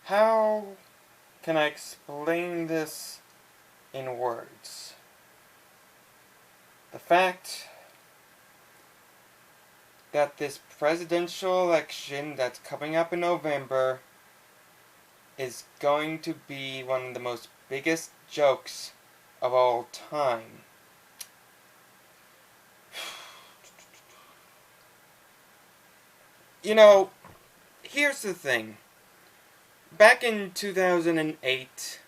How can I explain this in words? The fact that this presidential election that's coming up in November is going to be one of the most biggest jokes of all time. You know, here's the thing. Back in 2008,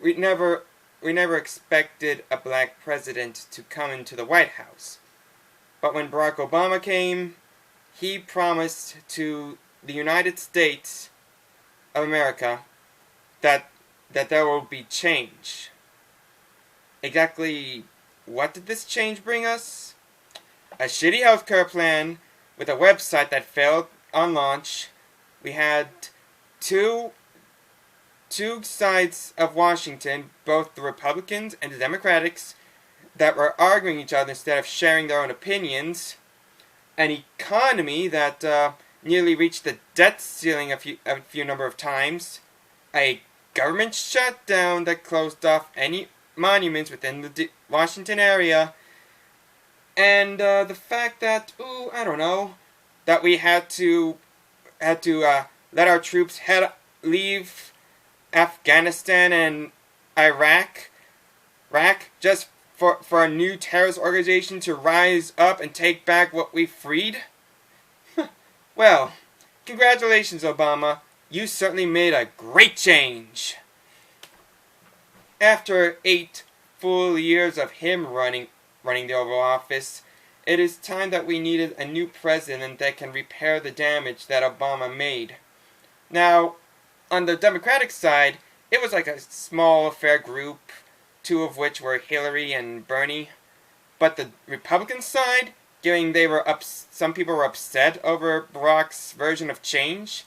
we never expected a black president to come into the White House. But when Barack Obama came, he promised to the United States of America that there will be change. Exactly what did this change bring us? A shitty healthcare plan with a website that failed on launch. We had two sides of Washington, both the Republicans and the Democrats, that were arguing each other instead of sharing their own opinions. An economy that nearly reached the debt ceiling a few number of times. A government shutdown that closed off any monuments within the Washington area. And the fact that, I don't know, that we had to let our troops leave Afghanistan and Iraq just for a new terrorist organization to rise up and take back what we freed? Well, congratulations, Obama. You certainly made a great change. After 8 full years of him running the Oval Office, it is time that we needed a new president that can repair the damage that Obama made. Now, on the Democratic side, it was like a small affair group, 2 of which were Hilary and Bernie. But the Republican side, some people were upset over Barack's version of change,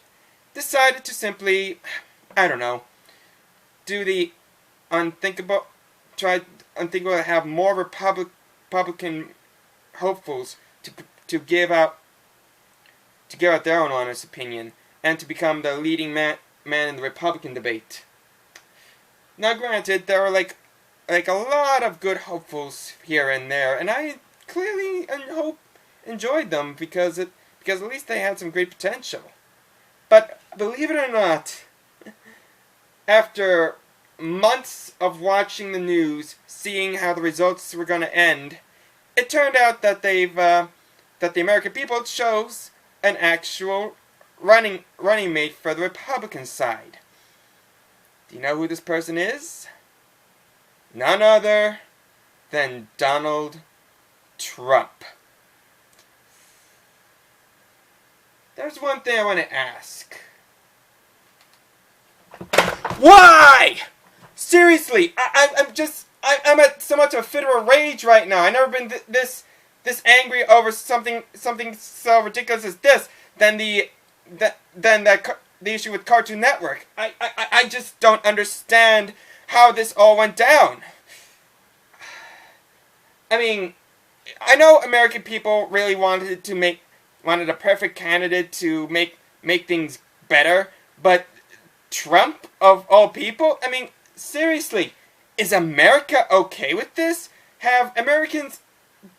decided to simply, do the unthinkable, to have more Republican hopefuls to give out their own honest opinion and to become the leading man in the Republican debate. Now, granted, there were like a lot of good hopefuls here and there, and I clearly enjoyed them because at least they had some great potential. But believe it or not, after months of watching the news, seeing how the results were going to end, it turned out that the American people chose an actual running mate for the Republican side. Do you know who this person is? None other than Donald Trump. There's one thing I want to ask. Why? Seriously, I'm at so much of a fit of rage right now. I've never been this angry over something so ridiculous as this than the issue with Cartoon Network. I just don't understand how this all went down. I mean, I know American people really wanted a perfect candidate to make things better, but Trump, of all people? I mean, seriously, is America okay with this? Have Americans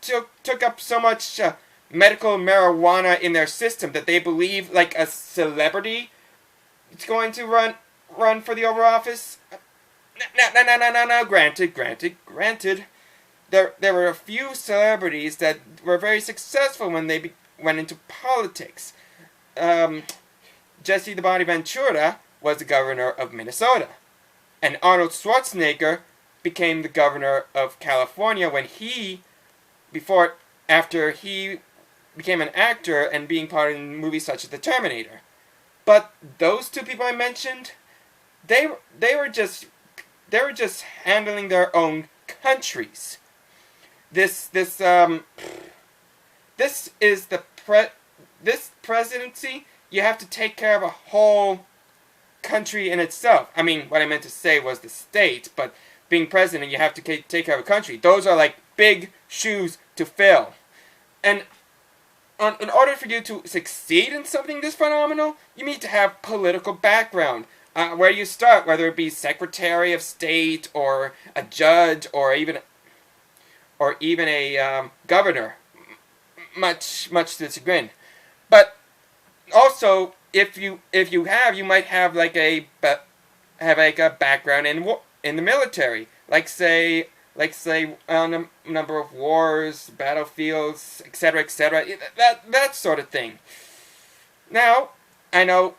took up so much medical marijuana in their system that they believe like a celebrity is going to run for the Oval Office? No. Granted. There were a few celebrities that were very successful when they went into politics. Jesse the Body Ventura was the governor of Minnesota. And Arnold Schwarzenegger became the governor of California after he became an actor and being part in movies such as The Terminator. But those 2 people I mentioned, they were just handling their own countries. This presidency, you have to take care of a whole country in itself. I mean, what I meant to say was the state, but being president, you have to take care of a country. Those are like big shoes to fill. And in order for you to succeed in something this phenomenal, you need to have political background. Where you start, whether it be Secretary of State or a judge or even a governor, much to the chagrin. But also, if you might have like a background in the military, like say on a number of wars, battlefields, etc., that sort of thing. Now, I know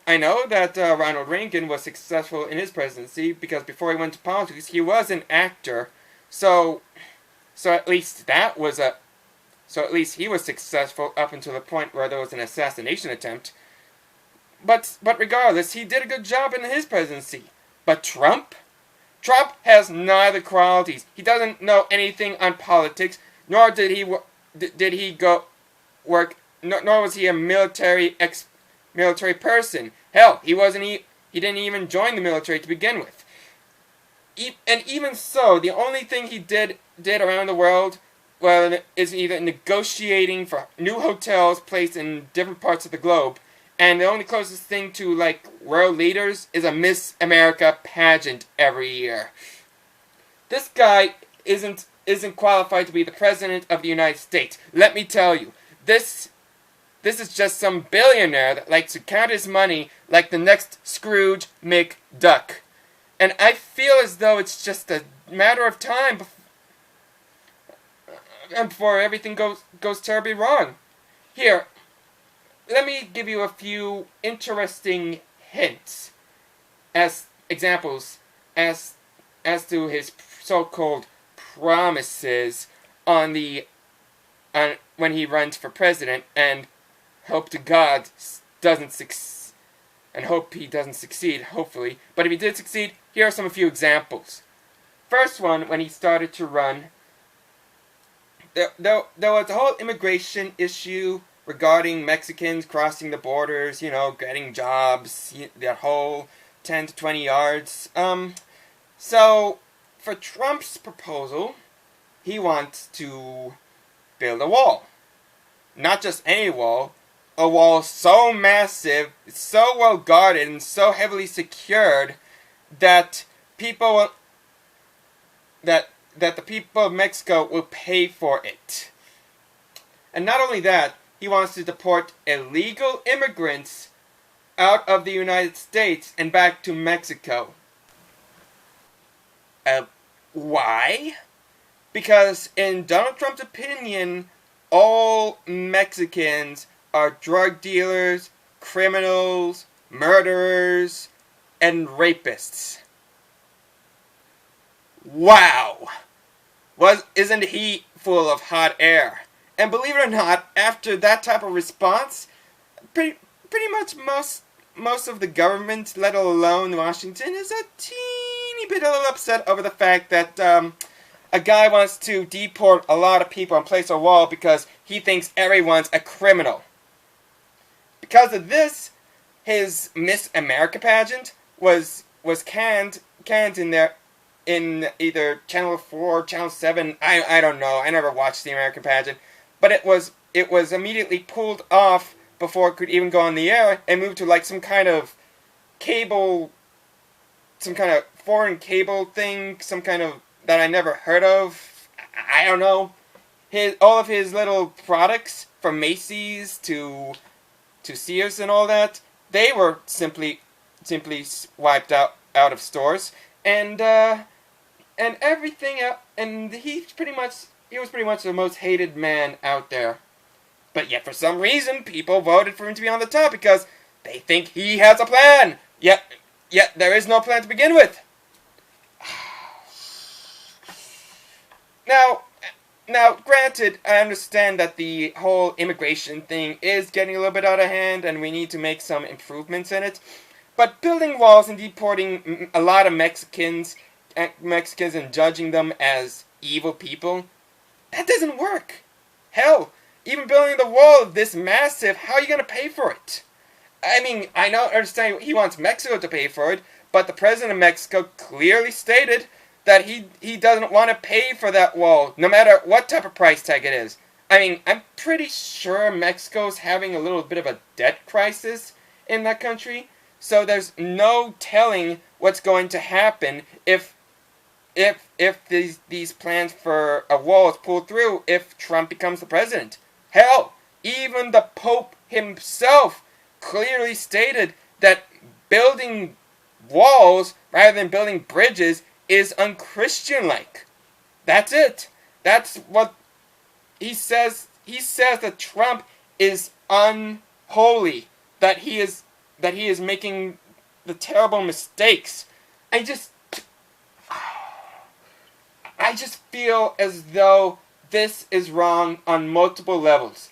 that Ronald Reagan was successful in his presidency because before he went to politics, he was an actor. So at least he was successful up until the point where there was an assassination attempt. But regardless, he did a good job in his presidency. But Trump has neither qualities. He doesn't know anything on politics, nor did he go work. Nor was he a military person. Hell, he didn't even join the military to begin with. And even so, the only thing he did around the world, well, is either negotiating for new hotels placed in different parts of the globe, and the only closest thing to, like, world leaders is a Miss America pageant every year. This guy isn't qualified to be the President of the United States. Let me tell you, this is just some billionaire that likes to count his money like the next Scrooge McDuck. And I feel as though it's just a matter of time before everything goes terribly wrong. Here, let me give you a few interesting hints as examples as to his so-called promises on when he runs for president, and hope to God he doesn't succeed, hopefully. But if he did succeed, here are a few examples. First one, when he started to run, there was a whole immigration issue regarding Mexicans crossing the borders, getting jobs, that whole 10 to 20 yards. So, for Trump's proposal, he wants to build a wall. Not just any wall, a wall so massive, so well guarded, and so heavily secured that the people of Mexico will pay for it. And not only that, he wants to deport illegal immigrants out of the United States and back to Mexico. Why? Because in Donald Trump's opinion, all Mexicans are drug dealers, criminals, murderers, and rapists. Wow! Isn't he full of hot air? And believe it or not, after that type of response, pretty much most of the government, let alone Washington, is a teeny bit a little upset over the fact that a guy wants to deport a lot of people and place a wall because he thinks everyone's a criminal. Because of this, his Miss America pageant was canned in either Channel 4 or Channel 7. I don't know. I never watched the American pageant. But it was immediately pulled off before it could even go on the air and moved to like some kind of cable, some kind of foreign cable thing, some kind of that I never heard of. I don't know. All of his little products, from Macy's to Sears and all that, they were simply wiped out of stores, and everything else, and he was pretty much the most hated man out there. But yet for some reason people voted for him to be on the top because they think he has a plan. Yet there is no plan to begin with. Now, granted, I understand that the whole immigration thing is getting a little bit out of hand and we need to make some improvements in it. But building walls and deporting a lot of Mexicans and judging them as evil people, that doesn't work. Hell, even building the wall this massive, how are you going to pay for it? I mean, I understand he wants Mexico to pay for it, but the president of Mexico clearly stated that he doesn't want to pay for that wall, no matter what type of price tag it is. I mean, I'm pretty sure Mexico's having a little bit of a debt crisis in that country. So there's no telling what's going to happen if these plans for a wall is pulled through if Trump becomes the president. Hell, even the Pope himself clearly stated that building walls rather than building bridges is unchristian-like. That's it. That's what he says. He says that Trump is unholy. That he is making the terrible mistakes. I just feel as though this is wrong on multiple levels.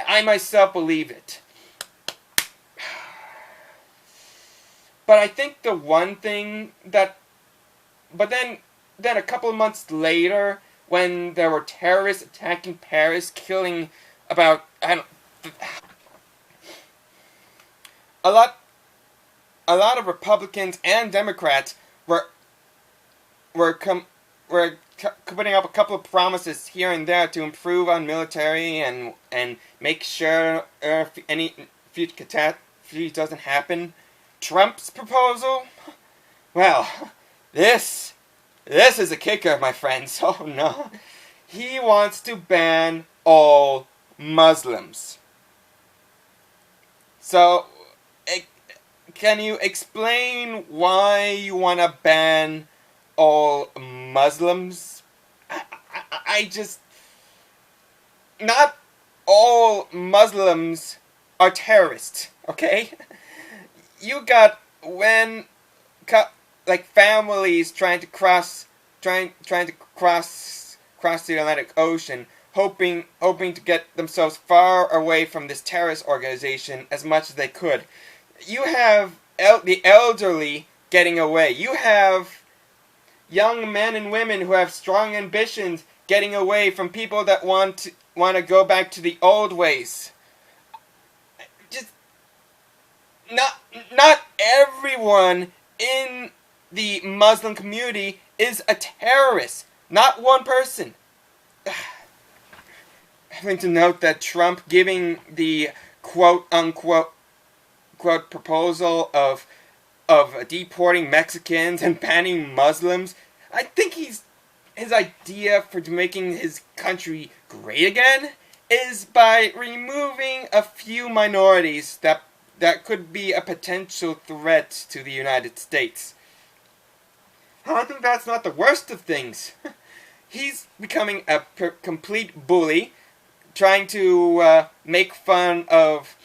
I myself believe it. But I think the one thing that... But then a couple of months later, when there were terrorists attacking Paris, killing about... A lot of Republicans and Democrats were putting up a couple of promises here and there to improve on military and make sure any future catastrophe doesn't happen. Trump's proposal? Well, this is a kicker, my friends. Oh no. He wants to ban all Muslims. So, can you explain why you want to ban all Muslims? I just... Not all Muslims are terrorists, okay? You got like families trying to cross the Atlantic Ocean, hoping to get themselves far away from this terrorist organization as much as they could. You have the elderly getting away. You have young men and women who have strong ambitions getting away from people that want to go back to the old ways. Just not everyone in the Muslim community is a terrorist. Not one person. Having to note that Trump giving the quote-unquote proposal of deporting Mexicans and banning Muslims, I think his idea for making his country great again is by removing a few minorities that could be a potential threat to the United States. I think that's not the worst of things. He's becoming a complete bully, trying to make fun of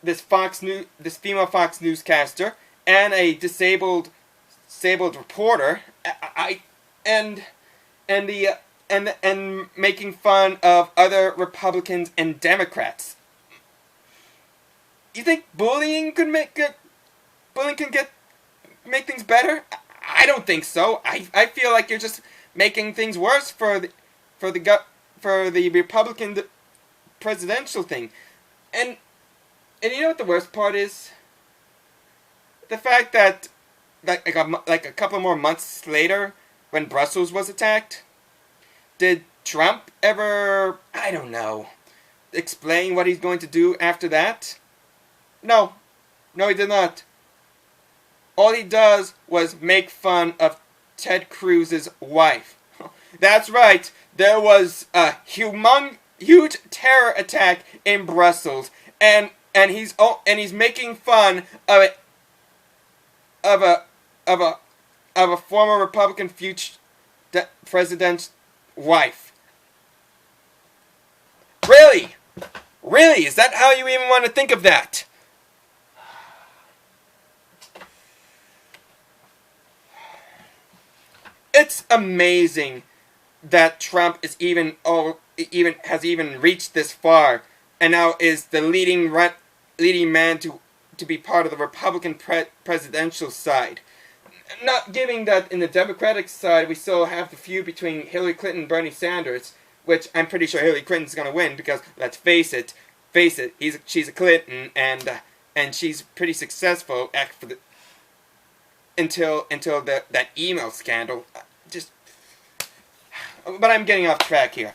this female Fox newscaster and a disabled reporter, and making fun of other Republicans and Democrats. You think bullying can make things better? I don't think so. I feel like you're just making things worse for the Republican presidential thing. And you know what the worst part is? The fact that like a couple more months later, when Brussels was attacked, did Trump ever, I don't know, explain what he's going to do after that? No, he did not. All he does was make fun of Ted Cruz's wife. That's right, there was a huge terror attack in Brussels, and he's making fun of a former Republican future president's wife. Really? Really? Is that how you even want to think of that? It's amazing that Trump is even reached this far, and now is the leading man to be part of the Republican presidential side. Not giving that in the Democratic side we still have the feud between Hillary Clinton and Bernie Sanders, which I'm pretty sure Hillary Clinton's going to win because, let's face it, she's a Clinton, and she's pretty successful until that email scandal. But I'm getting off track here.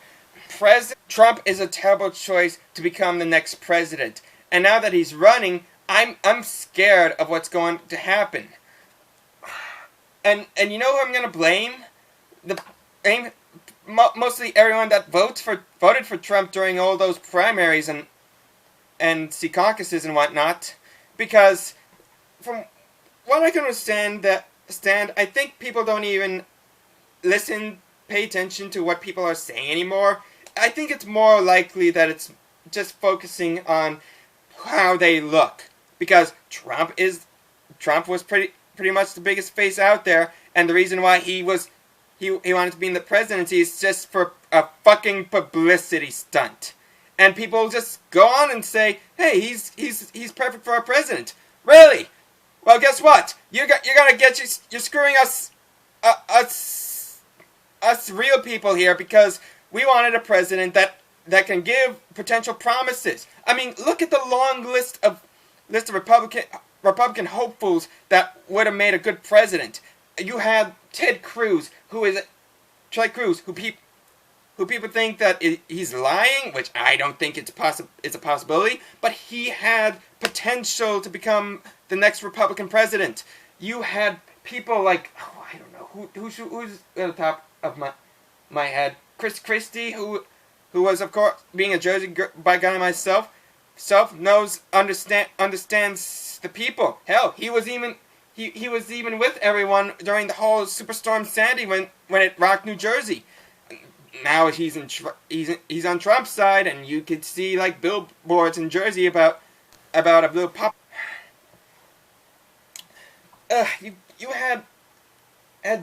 Trump is a terrible choice to become the next president. And now that he's running, I'm scared of what's going to happen. And you know who I'm gonna blame? Mostly everyone that voted for Trump during all those primaries and see caucuses and whatnot, because from what I can understand, I think people don't even pay attention to what people are saying anymore. I think it's more likely that it's just focusing on how they look, because Trump was pretty much the biggest face out there, and the reason why he wanted to be in the presidency is just for a fucking publicity stunt. And people just go on and say, "Hey, he's perfect for our president." Really? Well, guess what? You're screwing us real people here, because we wanted a president that can give potential promises. I mean, look at the long list of Republican hopefuls that would have made a good president. You had Ted Cruz, who people think that he's lying, which I don't think it's a possibility, but he had potential to become the next Republican president. You had people like, I don't know who's at the top of my head, Chris Christie, who was, of course, being a Jersey guy myself, understands the people. Hell, he was even with everyone during the whole Superstorm Sandy when it rocked New Jersey. Now he's on Trump's side, and you could see like billboards in Jersey about a little pop. You had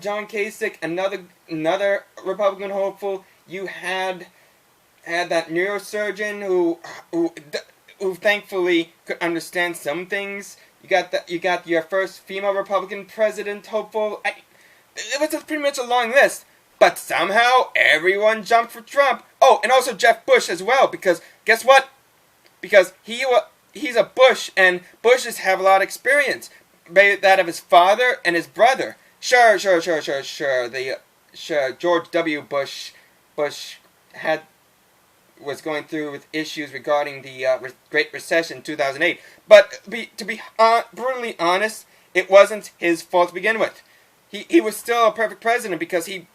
John Kasich, another Republican hopeful. You had that neurosurgeon who thankfully could understand some things. You got your first female Republican president hopeful. It was pretty much a long list, but somehow everyone jumped for Trump. Oh, and also Jeff Bush as well, because guess what? Because he's a Bush, and Bushes have a lot of experience. That of his father and his brother. Sure. George W. Bush was going through with issues regarding the Great Recession in 2008. But to be brutally honest, it wasn't his fault to begin with. He was still a perfect president, because he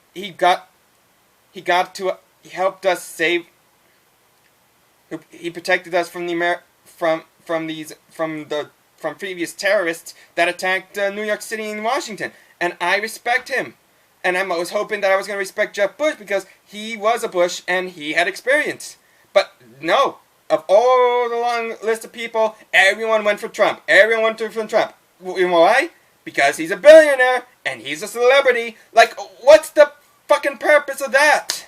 helped us save. He protected us from previous terrorists that attacked New York City and Washington, and I respect him. And I was hoping that I was going to respect Jeff Bush, because he was a Bush and he had experience. But no, of all the long list of people, everyone went for Trump. You know why? Because he's a billionaire and he's a celebrity. Like, what's the fucking purpose of that?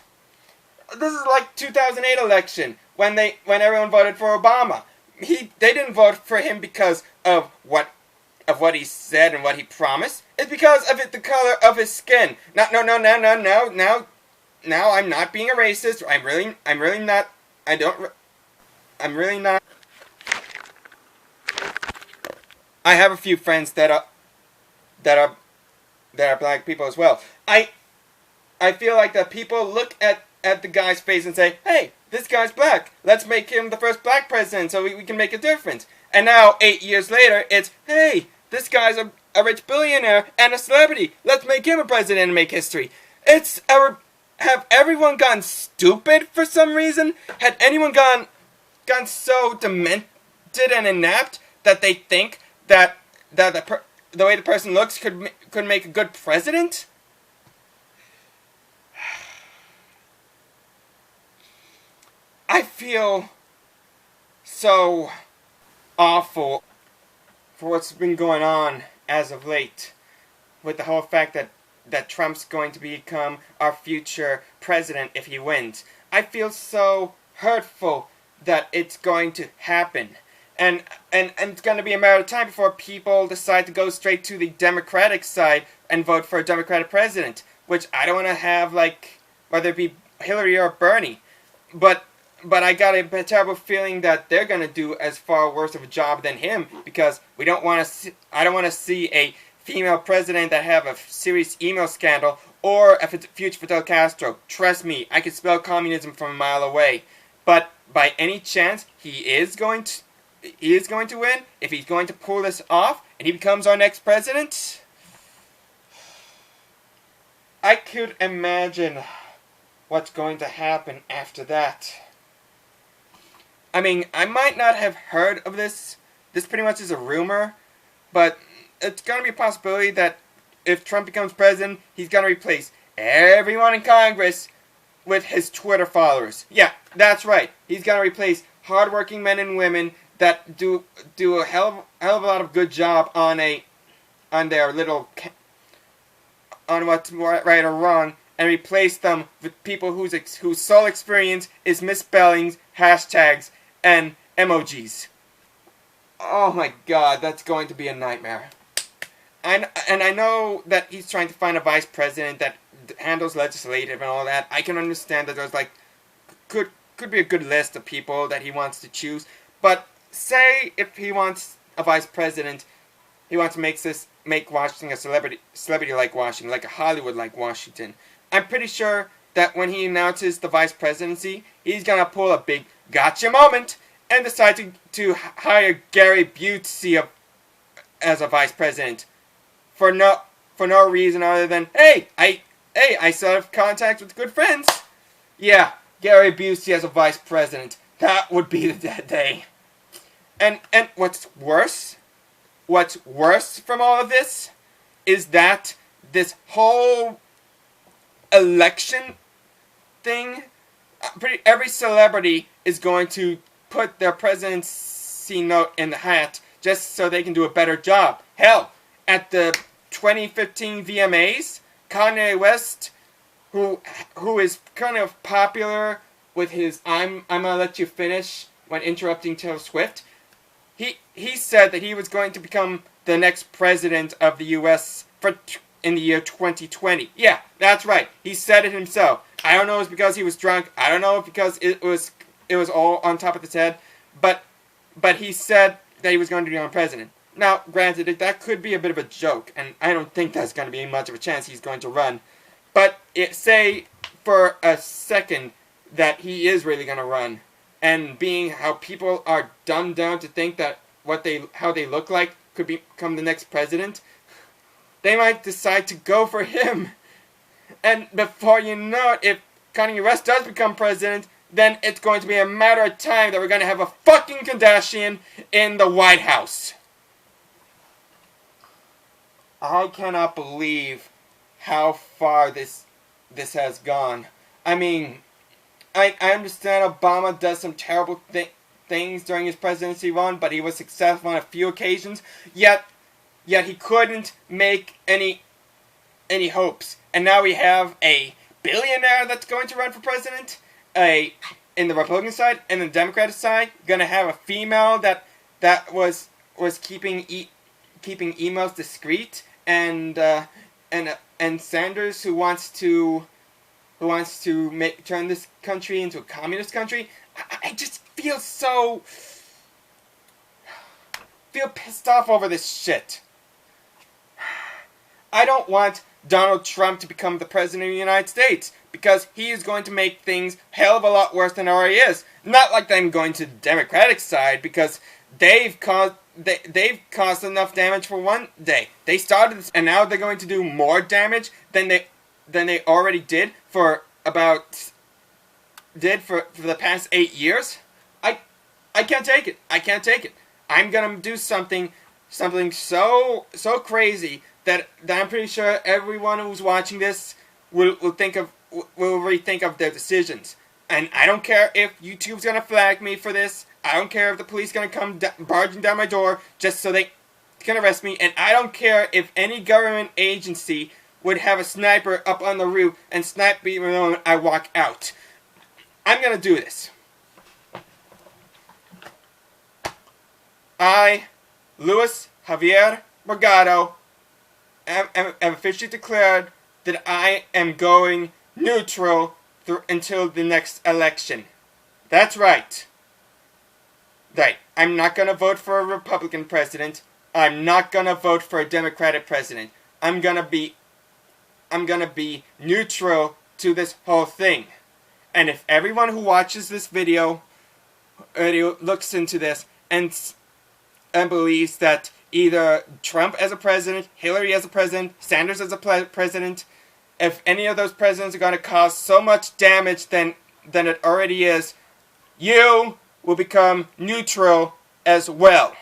This is like 2008 election when everyone voted for Obama. They didn't vote for him because of what he said and what he promised. It's because of the color of his skin. No. Now I'm not being a racist. I'm really not. I have a few friends that are black people as well. I feel like that people look at the guy's face and say, "Hey, this guy's black. Let's make him the first black president so we can make a difference." And now, 8 years later, it's, "Hey, this guy's a rich billionaire and a celebrity. Let's make him a president and make history." Have everyone gone stupid for some reason? Had anyone gone so demented and inept that they think that the way the person looks could make a good president? I feel so awful for what's been going on as of late, with the whole fact that Trump's going to become our future president if he wins. I feel so hurtful that it's going to happen. And it's going to be a matter of time before people decide to go straight to the Democratic side and vote for a Democratic president, which I don't want to have, like, whether it be Hilary or Bernie. But I got a terrible feeling that they're going to do as far worse of a job than him, because I don't want to see a female president that have a serious email scandal, or a future Fidel Castro. Trust me, I can spell communism from a mile away. But by any chance, he is going to win. If he's going to pull this off, and he becomes our next president, I could imagine what's going to happen after that. I mean, I might not have heard of this. This pretty much is a rumor, but it's going to be a possibility that if Trump becomes president, he's going to replace everyone in Congress with his Twitter followers. Yeah, that's right. He's going to replace hardworking men and women that do a hell of a lot of good job on their little on what's right or wrong, and replace them with people whose sole experience is misspellings, hashtags, and emojis. Oh my God, that's going to be a nightmare. And I know that he's trying to find a vice president that handles legislative and all that. I can understand that there's could be a good list of people that he wants to choose. But say if he wants a vice president, he wants to make Washington a celebrity like Washington, like a Hollywood like Washington. I'm pretty sure that when he announces the vice presidency, he's gonna pull a big gotcha moment and decide to hire Gary Busey as a vice president for no reason other than I still have contact with good friends. Yeah, Gary Busey as a vice president. That would be the day. And what's worse from all of this is that this whole election thing, every celebrity is going to put their presidency note in the hat just so they can do a better job. Hell, at the 2015 VMAs, Kanye West, who is kind of popular with his I'm gonna let you finish when interrupting Taylor Swift, he said that he was going to become the next president of the U.S. in the year 2020. Yeah, that's right. He said it himself. I don't know if it's because he was drunk. I don't know if because it was all on top of his head. But he said that he was going to become president. Now, granted, that could be a bit of a joke, and I don't think that's going to be much of a chance he's going to run. But say for a second that he is really going to run, and being how people are dumbed down to think that how they look like could become the next president, they might decide to go for him. And before you know it, if Kanye West does become president, then it's going to be a matter of time that we're going to have a fucking Kardashian in the White House. I cannot believe how far this has gone. I mean, I understand Obama does some terrible things during his presidency run, but he was successful on a few occasions. Yet he couldn't make any hopes. And now we have a billionaire that's going to run for president. In the Republican side and the Democratic side, going to have a female that was keeping emails discreet, and Sanders who wants to turn this country into a communist country. I just feel pissed off over this shit. I don't want Donald Trump to become the president of the United States, because he is going to make things hell of a lot worse than it already is. Not like them going to the Democratic side, because they've caused enough damage for one day. They started this, and now they're going to do more damage than they already did for the past 8 years. I can't take it. I can't take it. I'm gonna do something so crazy that I'm pretty sure everyone who's watching this will rethink of their decisions. And I don't care if YouTube's gonna flag me for this. I don't care if the police gonna come barging down my door just so they can arrest me. And I don't care if any government agency would have a sniper up on the roof and snipe me the moment I walk out. I'm gonna do this. I, Luis Javier Morgado, am officially declared that I am going neutral until the next election. That's right. I'm not going to vote for a Republican president. I'm not gonna vote for a Democratic president. I'm gonna be neutral to this whole thing. And if everyone who watches this video looks into this and believes that either Trump as a president, Hillary as a president, Sanders as a president, if any of those presidents are going to cause so much damage than it already is, you will become neutral as well.